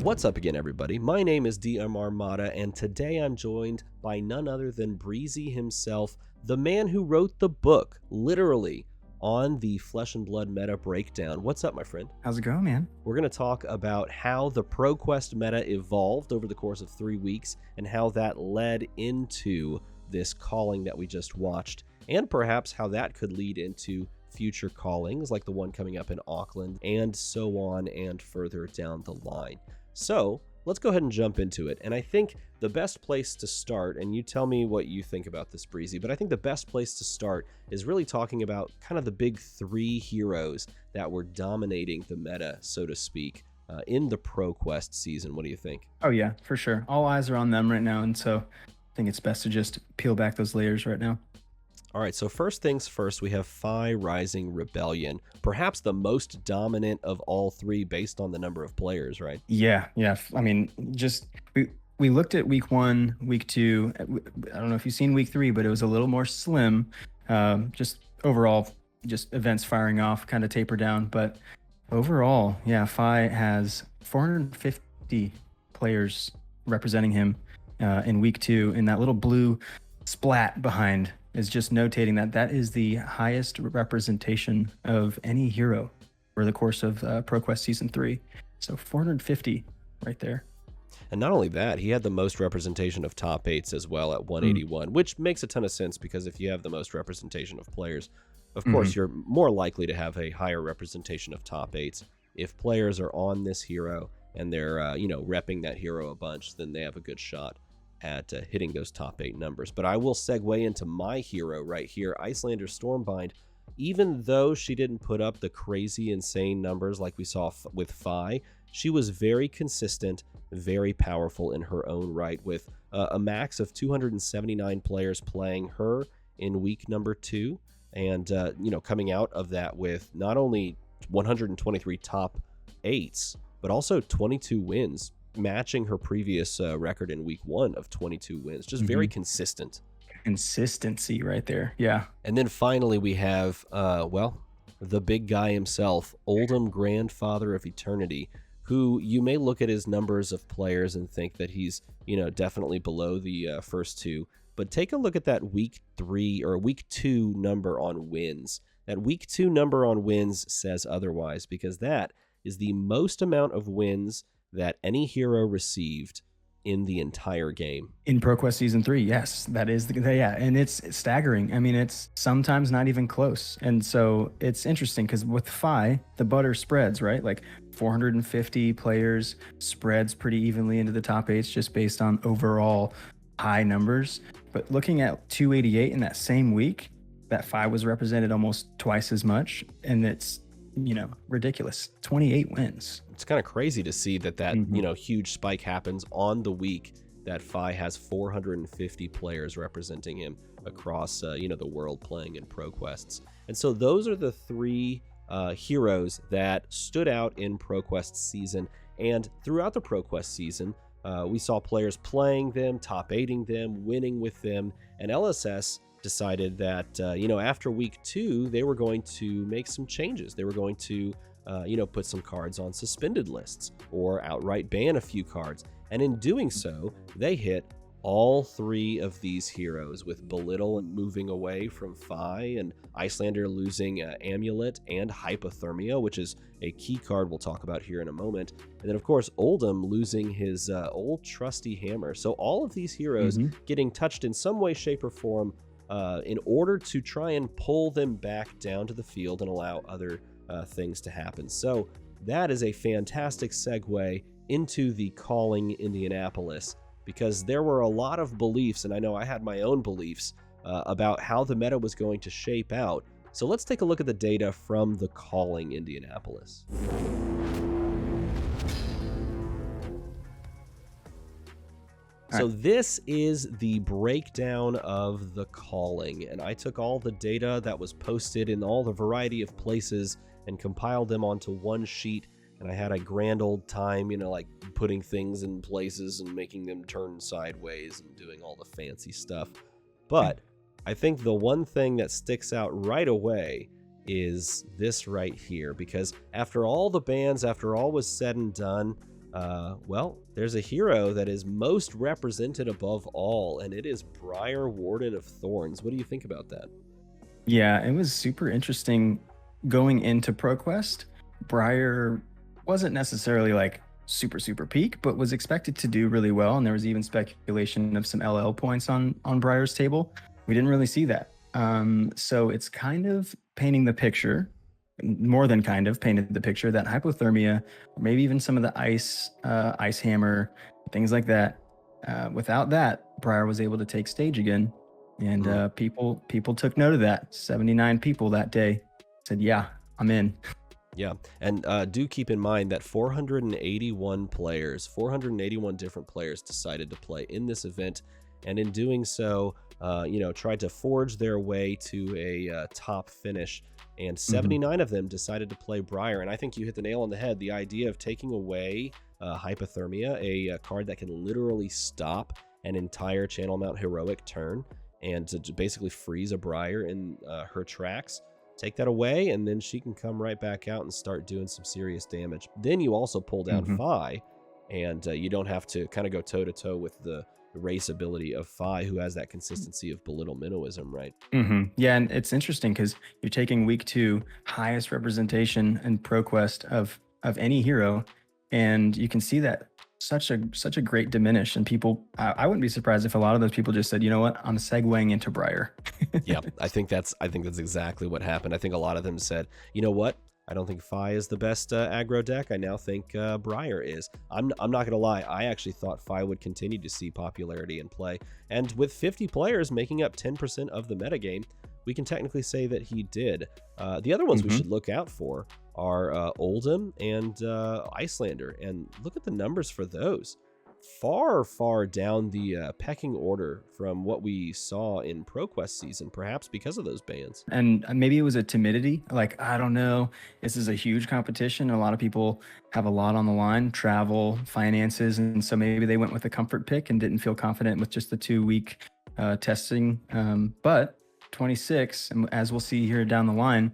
What's up again, everybody? My name is DMArmada, and today I'm joined by none other than Br33zy himself, the man who wrote the book, literally, on the Flesh and Blood meta breakdown. What's up, my friend? How's it going, man? We're going to talk about how the ProQuest meta evolved over the course of 3 weeks and how that led into this calling that we just watched, and perhaps how that could lead into future callings like the one coming up in Auckland, and so on and further down the line. So let's go ahead and jump into it. And I think the best place to start, and you tell me what you think about this, Br33zy, but I think the best place to start is really talking about kind of the big 3 heroes that were dominating the meta, so to speak, in the ProQuest season. What do you think? Oh yeah, for sure. All eyes are on them right now, and so I think it's best to just peel back those layers right now. All right, so first things first, we have Phi Rising Rebellion, perhaps the most dominant of all 3 based on the number of players, right? Yeah. I mean, just we looked at week 1, week 2. I don't know if you've seen week 3, but it was a little more slim. Just overall, just events firing off, kind of taper down. But overall, yeah, Phi has 450 players representing him in week 2, and that little blue splat behind is just notating that that is the highest representation of any hero over the course of ProQuest Season 3. So 450 right there. And not only that, he had the most representation of top 8s as well at 181, which makes a ton of sense because if you have the most representation of players, of course, you're more likely to have a higher representation of top 8s. If players are on this hero and they're, repping that hero a bunch, then they have a good shot at hitting those top 8 numbers. But I will segue into my hero right here, Icelander Stormbind. Even though she didn't put up the crazy, insane numbers like we saw with Phi, she was very consistent, very powerful in her own right, with a max of 279 players playing her in week number 2, and coming out of that with not only 123 top 8s, but also 22 wins, matching her previous record in week 1 of 22 wins. Just very consistent. Consistency right there. Yeah. And then finally we have, the big guy himself, Oldhim, Grandfather of Eternity, who you may look at his numbers of players and think that he's, definitely below the first 2. But take a look at that week 3 or week 2 number on wins. That week 2 number on wins says otherwise, because that is the most amount of wins that any hero received in the entire game. In ProQuest Season 3, yes, that is and it's staggering. I mean, it's sometimes not even close. And so it's interesting because with Phi, the butter spreads, right? Like 450 players spreads pretty evenly into the top 8s just based on overall high numbers. But looking at 288 in that same week, that Phi was represented almost twice as much, and it's ridiculous. 28 wins. It's kind of crazy to see that huge spike happens on the week that Phi has 450 players representing him across the world playing in ProQuests. And so those are the 3 heroes that stood out in ProQuest season. And throughout the ProQuest season, we saw players playing them, top 8ing them, winning with them, and LSS decided that, after week 2, they were going to make some changes. They were going to, put some cards on suspended lists or outright ban a few cards. And in doing so, they hit all 3 of these heroes, with Belittle moving away from Phi, and Icelander losing Amulet and Hypothermia, which is a key card we'll talk about here in a moment. And then, of course, Oldhim losing his old trusty hammer. So all of these heroes getting touched in some way, shape, or form in order to try and pull them back down to the field and allow other things to happen. So that is a fantastic segue into the Calling Indianapolis, because there were a lot of beliefs, and I know I had my own beliefs about how the meta was going to shape out. So let's take a look at the data from the Calling Indianapolis. So this is the breakdown of the Calling, and I took all the data that was posted in all the variety of places and compiled them onto one sheet, and I had a grand old time, like putting things in places and making them turn sideways and doing all the fancy stuff. But I think the one thing that sticks out right away is this right here, because after all the bans, after all was said and done, Well, there's a hero that is most represented above all, and it is Briar, Warden of Thorns. What do you think about that? Yeah, it was super interesting going into ProQuest. Briar wasn't necessarily like super peak, but was expected to do really well. And there was even speculation of some LL points on Briar's table. We didn't really see that. So it's kind of painting the picture, more than kind of painted the picture that hypothermia, or maybe even some of the ice hammer, things like that. Without that, Briar was able to take stage again, and Mm. people took note of that. 79 people that day said, "Yeah, I'm in." Yeah, and do keep in mind that 481 players, 481 different players decided to play in this event, and in doing so, tried to forge their way to a top finish. And Mhm. 79 of them decided to play Briar, and I think you hit the nail on the head. The idea of taking away Hypothermia, a card that can literally stop an entire Channel Mount heroic turn, and to basically freeze a Briar in her tracks. Take that away, and then she can come right back out and start doing some serious damage. Then you also pull down Mhm. Fi, and you don't have to kind of go toe-to-toe with the race ability of Fi, who has that consistency of Belittle Minnowism, right? Yeah, and it's interesting because you're taking week two highest representation in ProQuest of any hero, and you can see that such a great diminish. And people, I wouldn't be surprised if a lot of those people just said, you know what, I'm segueing into Briar. Yeah, I think that's exactly what happened. I think a lot of them said, you know what? I don't think Fi is the best aggro deck. I now think Briar is. I'm not gonna lie. I actually thought Fi would continue to see popularity and play, and with 50 players making up 10% of the metagame, we can technically say that he did. The other ones we Hmm. should look out for are Oldham and Icelander, and look at the numbers for those. Far down the pecking order from what we saw in ProQuest season, perhaps because of those bans. And maybe it was a timidity, like, I don't know, this is a huge competition. A lot of people have a lot on the line, travel, finances, and so maybe they went with a comfort pick and didn't feel confident with just the 2 week testing. But 26, and as we'll see here down the line,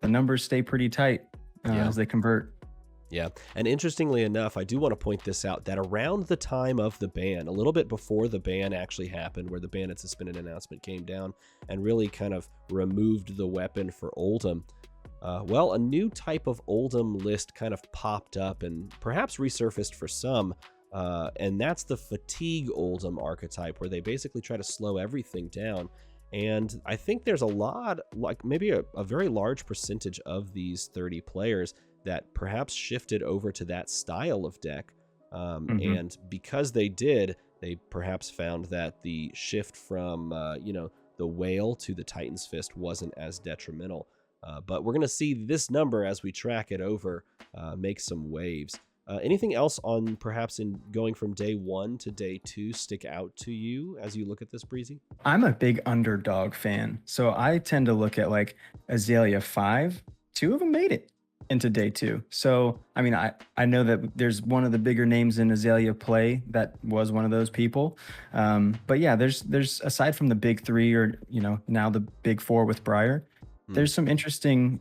the numbers stay pretty tight Yeah. as they convert. Yeah. And interestingly enough, I do want to point this out that around the time of the ban, a little bit before the ban actually happened, where the ban and suspended announcement came down and really kind of removed the weapon for Oldham, well, a new type of Oldham list kind of popped up and perhaps resurfaced for some. And that's the Fatigue Oldham archetype, where they basically try to slow everything down. And I think there's a lot, like maybe a very large percentage of these 30 players that perhaps shifted over to that style of deck. Hmm. And because they did, they perhaps found that the shift from, the Whale to the Titan's Fist wasn't as detrimental. But we're going to see this number as we track it over make some waves. Anything else on perhaps in going from day one to day two stick out to you as you look at this, Breezy? I'm a big underdog fan. So I tend to look at like Azalea 5. Two of them made it into day two. So, I mean, I know that there's one of the bigger names in Azalea play that was one of those people. But yeah, there's aside from the big three or, now the big four with Briar, Hmm. there's some interesting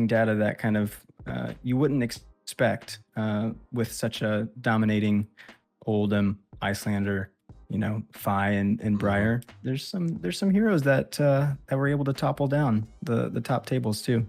data that kind of you wouldn't expect with such a dominating Oldham, Icelander, Fi and Mm-hmm. Briar. There's some heroes that were able to topple down the top tables too.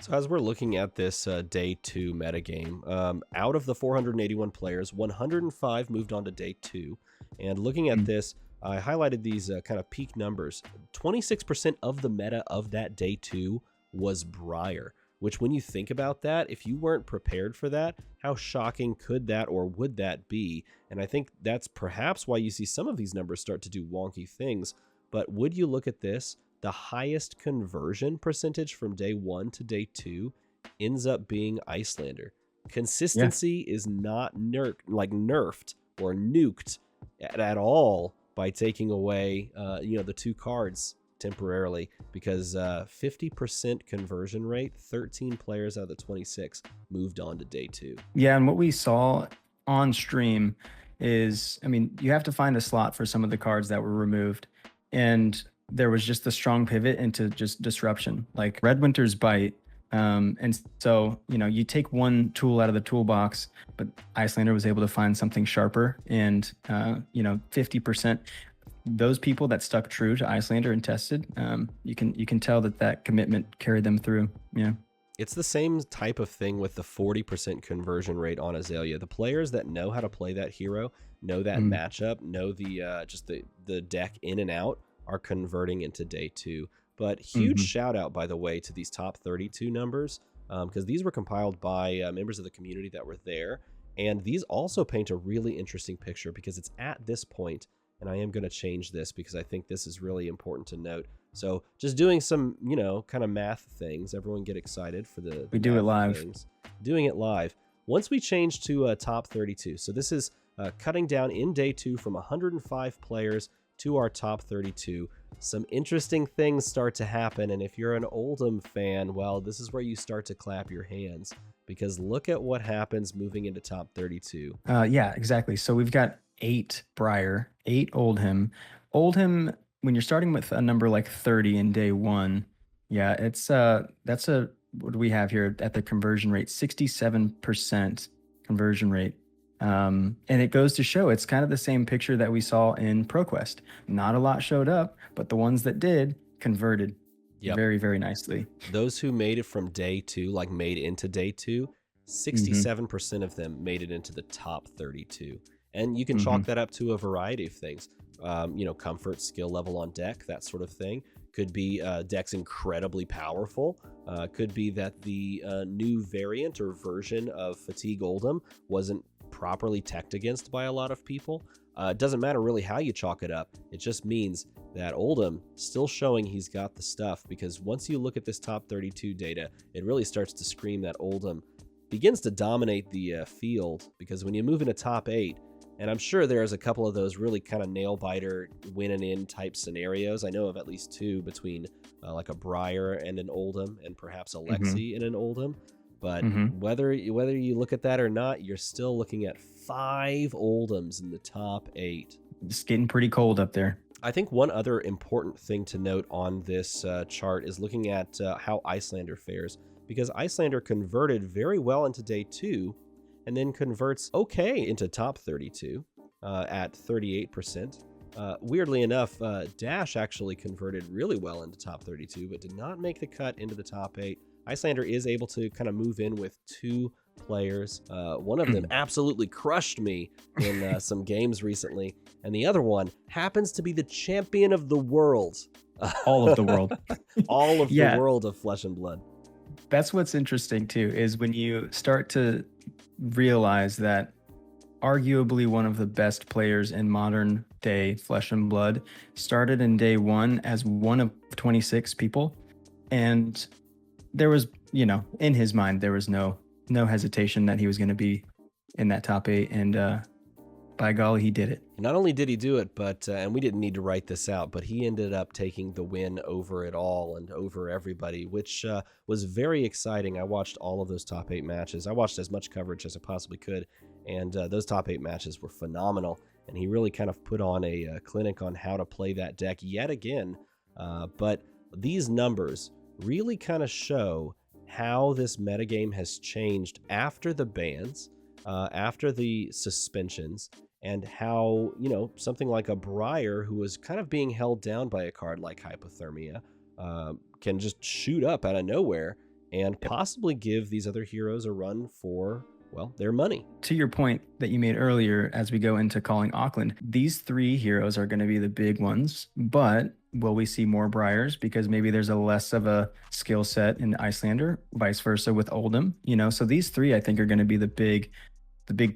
So as we're looking at this day two metagame, out of the 481 players, 105 moved on to day two. And looking at Mm. this, I highlighted these kind of peak numbers. 26% of the meta of that day two was Briar, which when you think about that, if you weren't prepared for that, how shocking could that or would that be? And I think that's perhaps why you see some of these numbers start to do wonky things. But would you look at this? The highest conversion percentage from day one to day two ends up being Icelander. Yeah. Consistency is not nerfed or nuked at all by taking away the two cards temporarily, because 50% conversion rate, 13 players out of the 26 moved on to day two. Yeah, and what we saw on stream is, I mean, you have to find a slot for some of the cards that were removed. And there was just a strong pivot into just disruption. Like Red Winter's Bite And so, you take one tool out of the toolbox, but Icelander was able to find something sharper. And, 50%, those people that stuck true to Icelander and tested, you can tell that commitment carried them through. Yeah. It's the same type of thing with the 40% conversion rate on Azalea. The players that know how to play that hero, know that matchup, know the just the deck in and out, are converting into day 2. But huge shout out, by the way, to these top 32 numbers, because these were compiled by members of the community that were there. And these also paint a really interesting picture, because it's at this point, and I am going to change this because I think this is really important to note. So just doing some, kind of math things. Everyone get excited for the We do it live. things. Doing it live. Once we change to top 32, so this is cutting down in day 2 from 105 players to our top 32. Some interesting things start to happen, and if you're an Oldham fan, well, this is where you start to clap your hands, because look at what happens moving into top 32. Yeah, exactly. So we've got 8 Briar, 8 Oldham. Oldham, when you're starting with a number like 30 in day 1, yeah, it's that's what do we have here at the conversion rate? 67% conversion rate. And it goes to show it's kind of the same picture that we saw in ProQuest. Not a lot showed up, but the ones that did converted very, very nicely. Those who made it from day 2, like made into day 2, 67% of them made it into the top 32. And you can chalk that up to a variety of things. Comfort, skill level on deck, that sort of thing. Could be deck's incredibly powerful. Could be that the new variant or version of Fatigue Oldham wasn't properly teched against by a lot of people. It doesn't matter really how you chalk it up. It just means that Oldham still showing he's got the stuff, because once you look at this top 32 data, it really starts to scream that Oldham begins to dominate the field, because when you move into top 8, and I'm sure there's a couple of those really kind of nail-biter win and in type scenarios. I know of at least 2 between like a Briar and an Oldham, and perhaps a Lexi and an Oldham. But whether you look at that or not, you're still looking at 5 Oldhams in the top 8. It's getting pretty cold up there. I think one other important thing to note on this chart is looking at how Icelander fares, because Icelander converted very well into day 2, and then converts okay into top 32 at 38%. Weirdly enough, Dash actually converted really well into top 32, but did not make the cut into the top 8. Icelander is able to kind of move in with 2 players. One of them absolutely crushed me in some games recently, and the other one happens to be the champion of the world. All of the world. All of the world of Flesh and Blood. That's what's interesting too, is when you start to realize that arguably one of the best players in modern day Flesh and Blood started in day 1 as one of 26 people, and there was, in his mind, there was no hesitation that he was going to be in that top 8, and by golly, he did it. Not only did he do it, but and we didn't need to write this out, but he ended up taking the win over it all and over everybody, which was very exciting. I watched all of those top 8 matches. I watched as much coverage as I possibly could, and those top 8 matches were phenomenal. And he really kind of put on a clinic on how to play that deck yet again. But these numbers really kind of show how this metagame has changed after the bans, after the suspensions, and how, something like a Briar, who was kind of being held down by a card like Hypothermia, can just shoot up out of nowhere and possibly give these other heroes a run for, their money. To your point that you made earlier, as we go into Calling Auckland, these 3 heroes are going to be the big ones, but will we see more Briars? Because maybe there's a less of a skill set in Icelander, vice versa with Oldham, so these 3, I think, are going to be the big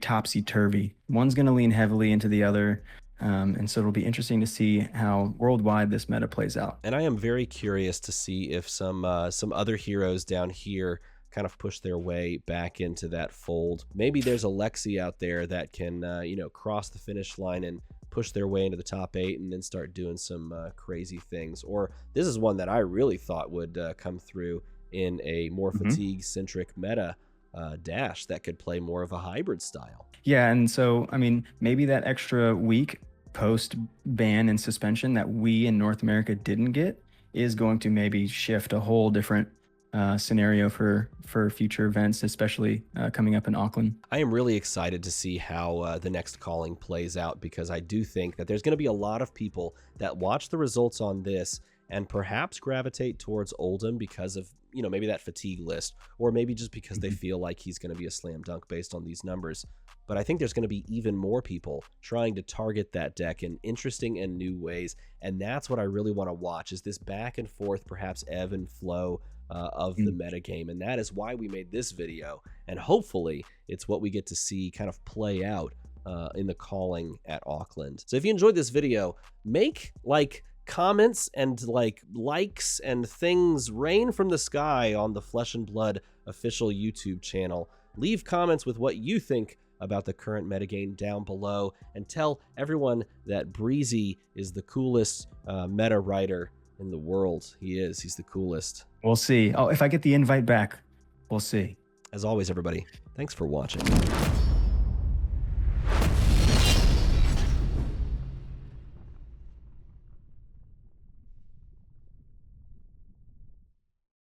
topsy-turvy. One's going to lean heavily into the other, and so it'll be interesting to see how worldwide this meta plays out. And I am very curious to see if some other heroes down here kind of push their way back into that fold. Maybe there's a Lexi out there that can cross the finish line and push their way into the top 8 and then start doing some crazy things. Or this is one that I really thought would come through in a more fatigue-centric meta, Dash, that could play more of a hybrid style. Yeah, and so, maybe that extra week post-ban and suspension that we in North America didn't get is going to maybe shift a whole different scenario for future events, especially coming up in Auckland. I am really excited to see how the next calling plays out, because I do think that there's going to be a lot of people that watch the results on this and perhaps gravitate towards Oldham because of, you know, maybe that fatigue list, or maybe just because they feel like he's going to be a slam dunk based on these numbers. But I think there's going to be even more people trying to target that deck in interesting and new ways, and that's what I really want to watch, is this back and forth, perhaps ebb and flow of the metagame. And that is why we made this video, and hopefully it's what we get to see kind of play out in the calling at Auckland. So if you enjoyed this video, make comments and likes and things rain from the sky on the Flesh and Blood official YouTube channel. Leave comments with what you think about the current metagame down below, and tell everyone that Br33zy is the coolest meta writer in the world. He's the coolest. We'll see. Oh, if I get the invite back, we'll see. As always, everybody, thanks for watching.